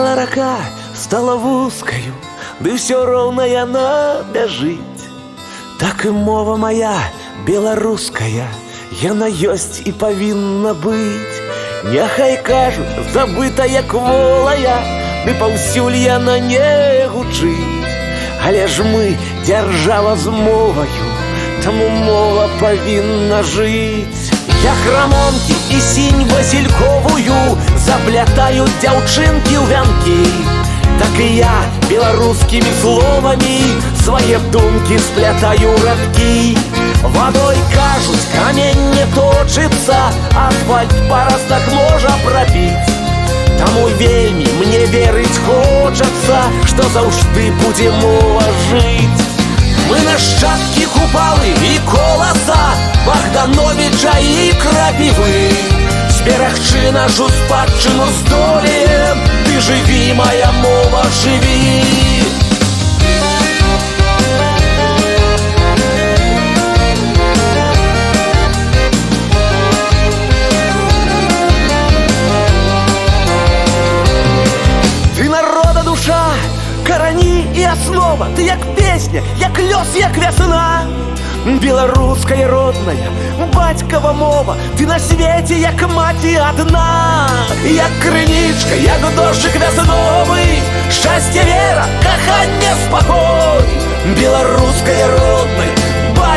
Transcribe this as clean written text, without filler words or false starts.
Стала рака, стала вузкаю, ды ўсё роўна яна бяжыць. Так і мова моя беларуская, яна ёсць і павінна быць. Няхай кажуць, забыта як волая, ды паўсюль яна не гучыць. Але ж мы дзяржава з моваю, таму мова павінна жыць. Як рамонкі і сінь васильковую заплятаюць дзяўчынкі ў вянкі, так і я беларускімі словамі свае думкі сплятаю радкі. Вадой кажуць, камень не точыцца, асфальт парастак можа прабіць. Таму вельмі мне верыць хочацца, што заўжды будзе мова жыць. Мы нашчадкі Купалы і Коласа, Богдановича і Крапівы. Зберагчы нашу спадчыну здолеем, ты жыві, моя мова, жыві. Ты народа душа, карані і аснова, ты як песня, як лёс, як вясна. Беларуская родная, бацькава мова, ты на свеце як маці адна. Як крынічка, як дожджык вясновы, шчасце, вера, каханне, спакой. Беларуская родная